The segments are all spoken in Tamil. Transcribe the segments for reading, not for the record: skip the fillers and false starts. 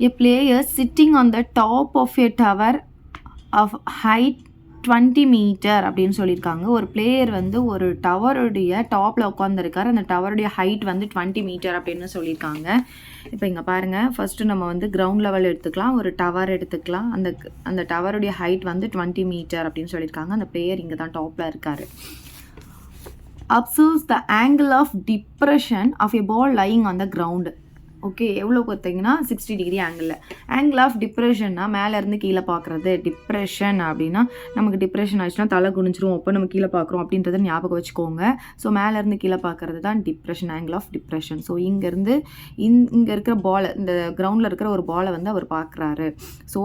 A player sitting on the top of a tower of height 20 metre அப்படின்னு சொல்லியிருக்காங்க. ஒரு பிளேயர் வந்து ஒரு டவருடைய டாப்பில் உட்காந்துருக்காரு. அந்த டவருடைய ஹைட் வந்து 20 மீட்டர் அப்படின்னு சொல்லியிருக்காங்க. இப்போ இங்கே பாருங்கள், ஃபஸ்ட்டு நம்ம வந்து கிரவுண்ட் லெவல் எடுத்துக்கலாம், ஒரு டவர் எடுத்துக்கலாம். அந்த டவருடைய ஹைட் வந்து 20 மீட்டர் அப்படின்னு சொல்லியிருக்காங்க. அந்த பிளேயர் இங்கே தான் டாப்பில் இருக்கார். Observes the angle of depression of a ball lying on the ground. Okay, எவ்வளோ பார்த்தீங்கன்னா 60 டிகிரி ஆங்கிள் ஆஃப் டிப்ரெஷன்னா மேலேருந்து கீழே பார்க்குறது. டிப்ரெஷன் அப்படின்னா நமக்கு டிப்ரெஷன் ஆச்சுன்னா தலை குனிஞ்சிரும், அப்போ நம்ம கீழே பார்க்குறோம் அப்படின்றத ஞாபகம் வச்சுக்கோங்க. ஸோ மேலேருந்து கீழே பார்க்குறது தான் depression, angle of depression. So இங்கேருந்து இங்கே இருக்கிற பாலை, இந்த கிரவுண்டில் இருக்கிற ஒரு பாலை வந்து அவர் பார்க்குறாரு. ஸோ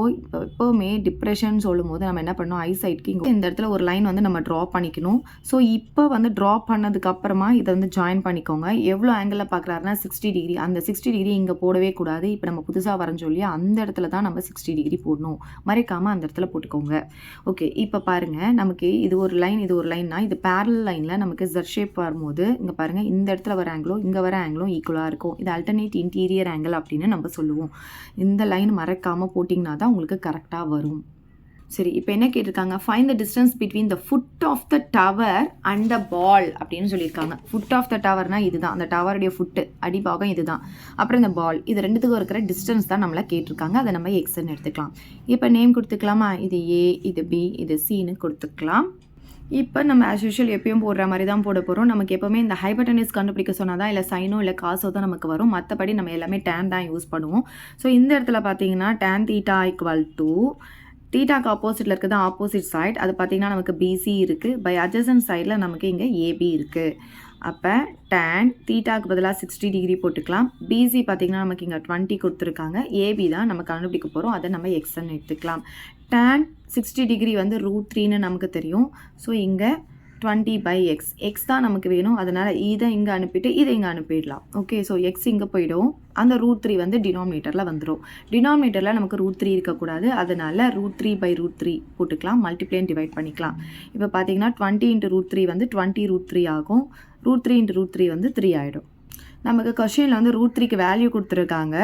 எப்போவுமே டிப்ரெஷன் சொல்லும் போது நம்ம என்ன பண்ணோம், ஐசைட்க்கு இங்கே இந்த இடத்துல ஒரு லைன் வந்து நம்ம ட்ரா பண்ணிக்கணும். ஸோ இப்போ வந்து ட்ரா பண்ணதுக்கப்புறமா இதை வந்து ஜாயின் பண்ணிக்கோங்க. எவ்வளோ ஆங்கிளில் பார்க்குறாருன்னா 60 டிகிரி. அந்த 60 டிகிரி இங்கே போடவே கூடாது. இப்போ நம்ம புதுசாக வரைஞ்சோம் இல்லையா, அந்த இடத்துல தான் நம்ம 60 டிகிரி போடணும். மறைக்காமல் அந்த இடத்துல போட்டுக்கோங்க. ஓகே, இப்போ பாருங்கள், நமக்கு இது ஒரு லைன், இது ஒரு லைன்னா இது பேரலல் லைனில் நமக்கு Z ஷேப் வரும்போது இங்கே பாருங்கள், இந்த இடத்துல வர ஆங்கிளும் இங்கே வர ஆங்கிளும் ஈக்குவலாக இருக்கும். இது அல்டர்னேட் இன்டீரியர் ஆங்கிள் அப்படின்னு நம்ம சொல்லுவோம். இந்த லைன் மறைக்காமல் போட்டிங்கன்னா தான் உங்களுக்கு கரெக்டாக வரும். சரி, இப்போ என்ன கேட்டிருக்காங்க, find the distance between the foot of the tower and the ball அப்படின்னு சொல்லியிருக்காங்க. ஃபுட் ஆஃப் த டவர்னால் இதுதான், அந்த டவருடைய ஃபுட்டு அடிபாகம் இதுதான். அப்புறம் இந்த பால், இது ரெண்டுத்துக்கும் இருக்கிற டிஸ்டன்ஸ் தான் நம்மளை கேட்டிருக்காங்க. அதை நம்ம எக்ஸ்ன்னு எடுத்துக்கலாம். இப்போ நேம் கொடுத்துக்கலாமா, இது A, இது B, இது Cன்னு கொடுத்துக்கலாம். இப்போ நம்ம ஆஸ் யூஷுவல் எப்பயும் போடுற மாதிரி தான் போட போகிறோம். நமக்கு எப்போவுமே இந்த ஹைபர்டனிஸ் கண்டுபிடிக்க சொன்னால் தான் இல்லை சைனோ இல்லை காசோ தான் நமக்கு வரும். மற்றபடி நம்ம எல்லாமே டேன் தான் யூஸ் பண்ணுவோம். ஸோ இந்த இடத்துல பார்த்தீங்கன்னா tan θ = தீட்டாக்கு ஆப்போசிட்டில் இருக்கிறது ஆப்போசிட் சைட். அது பார்த்திங்கன்னா நமக்கு BC இருக்குது. பை அட்ஜசன்ட் சைடில் நமக்கு இங்கே AB இருக்குது. அப்போ tan தீட்டாக்கு பதிலாக 60 டிகிரி போட்டுக்கலாம். BC பார்த்திங்கன்னா நமக்கு இங்கே 20 கொடுத்துருக்காங்க. AB தான் நம்ம கண்டுபிடிக்க போகிறோம். அதை நம்ம எக்ஸ்ன்னு எடுத்துக்கலாம். tan 60 டிகிரி வந்து √3ன்னு நமக்கு தெரியும். ஸோ இங்கே 20/x, x தான் நமக்கு வேணும். அதனால் இதை இங்கே அனுப்பிட்டு இதை இங்கே அனுப்பிடலாம். ஓகே, ஸோ x இங்கே போயிடும். அந்த √3 வந்து டினாமினேட்டரில் வந்துடும். டினாமினேட்டரில் நமக்கு √3 இருக்கக்கூடாது. அதனால் √3/√3 போட்டுக்கலாம். மல்டிப்ளை டிவைட் பண்ணிக்கலாம். இப்போ பார்த்தீங்கன்னா 20 × √3 வந்து 20√3 ஆகும். √3 × √3 வந்து 3 ஆகிடும். நமக்கு கொஷினில் வந்து √3க்கு வேல்யூ கொடுத்துருக்காங்க.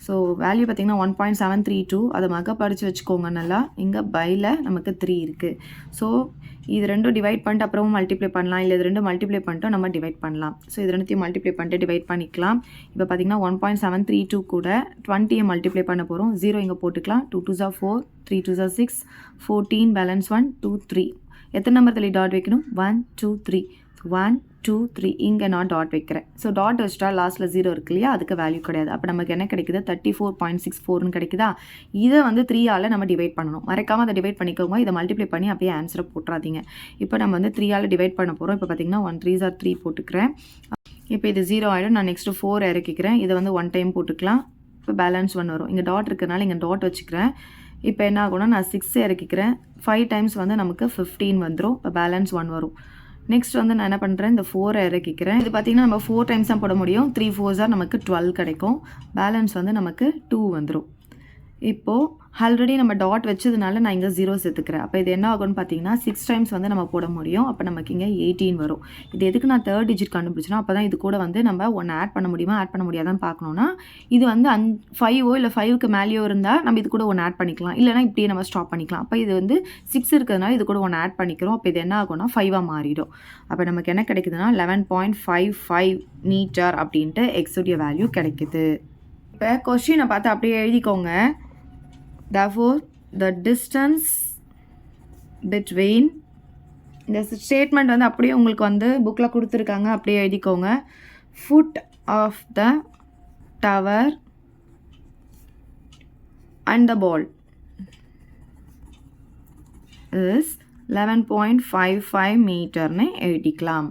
ஸோ வேல்யூ பார்த்திங்கன்னா 1.732. அதை படித்து வச்சுக்கோங்க நல்லா. இங்கே பையில் நமக்கு 3 இருக்குது. ஸோ இது ரெண்டும் டிவைட் பண்ணிட்டு அப்புறமும் மல்டிப்ளை பண்ணலாம், இல்லை இது ரெண்டும் மல்டிப்ளை பண்ணிட்டோம் நம்ம டிவைட் பண்ணலாம். ஸோ இது ரெண்டுத்தையும் மல்டிப்ளை பண்ணிட்டு டிவைட் பண்ணிக்கலாம். இப்போ பார்த்திங்கன்னா 1.732 கூட 20 மல்டிப்ளை பண்ண போகிறோம். 0 இங்கே போட்டுக்கலாம். 2 2s are 4, 3 2s are 6, 14 balance 1 2 3. எத்தனை நம்பர் தள்ளி டாட் வைக்கணும், 1 2 3. 1 2 3 இங்கே நான் டாட் வைக்கிறேன். ஸோ டாட் வச்சுட்டா லாஸ்ட்டில் 0 இருக்கு இல்லையா, அதுக்கு வேல்யூ கிடையாது. அப்போ நமக்கு என்ன கிடைக்குது, 34.64ன்னு கிடைக்குதா. இதை வந்து 3ஆல் நம்ம டிவைட் பண்ணணும். மறைக்காமல் அதை டிவைட் பண்ணிக்கோங்க. இதை மல்டிப்ளை பண்ணி அப்படியே ஆன்சரை போட்டுறாதீங்க. இப்போ நம்ம வந்து 3ஆல் டிவைட் பண்ண போகிறோம். இப்போ பார்த்திங்கன்னா 1 3s are 3 போட்டுக்கிறேன். இப்போ இது 0 ஆகிடும். நான் நெக்ஸ்ட்டு 4 இறக்கிக்கிறேன். இதை வந்து 1 டைம் போட்டுக்கலாம். இப்போ பேலன்ஸ் 1 வரும். இங்கே டாட் இருக்கிறதுனால இங்கே டாட் வச்சுக்கிறேன். இப்போ என்ன ஆகும்னா நான் 6 இறக்கிக்கிறேன். 5 டைம்ஸ் வந்து நமக்கு 15 வந்துடும். இப்போ பேலன்ஸ் 1 வரும். நெக்ஸ்ட் வந்து நான் என்ன பண்ணுறேன், இந்த 4 இறக்கிக்கிறேன். இது பார்த்திங்கன்னா நம்ம 4 டைம்ஸ் தான் போட முடியும். 3 4s are நமக்கு 12 கிடைக்கும். பேலன்ஸ் வந்து நமக்கு 2 வந்துடும். இப்போது ஆல்ரெடி நம்ம டாட் வச்சதுனால நான் இங்கே 0 சேர்த்துக்கிறேன். அப்போ இது என்ன ஆகும்னு பார்த்தீங்கன்னா 6 டைம்ஸ் வந்து நம்ம போட முடியும். அப்போ நமக்கு இங்கே 18 வரும். இது எதுக்கு நான் 3rd டிஜிட் கண்டுபிடிச்சேன்னா, அப்போ தான் இது கூட வந்து நம்ம 1 ஆட் பண்ண முடியுமா ஆட் பண்ண முடியாதான்னு பார்க்கணுன்னா, இது வந்து 5ஓ இல்லை 5க்கு மேலேயோ இருந்தால் நம்ம இது கூட 1 ஆட் பண்ணிக்கலாம். இல்லைனா இப்படியே நம்ம ஸ்டாப் பண்ணிக்கலாம். அப்போ இது வந்து 6 இருக்கிறதுனால இது கூட 1 ஆட் பண்ணிக்கிறோம். அப்போ இது என்ன ஆகும்னா 5ஆக மாறிடும். அப்போ நமக்கு என்ன கிடைக்குதுன்னா 11.55 மீட்டர் அப்படின்ட்டு எக்ஸுடைய வேல்யூ கிடைக்குது. இப்போ கொஸ்டினை பார்த்து அப்படியே எழுதிக்கோங்க. Therefore, the distance between, இந்த ஸ்டேட்மெண்ட் வந்து அப்படியே உங்களுக்கு வந்து புக்கில் கொடுத்துருக்காங்க, அப்படியே எழுதிக்கோங்க. Foot of the tower and the ball is 11.55 மீட்டர்னு எழுதிக்கலாம்.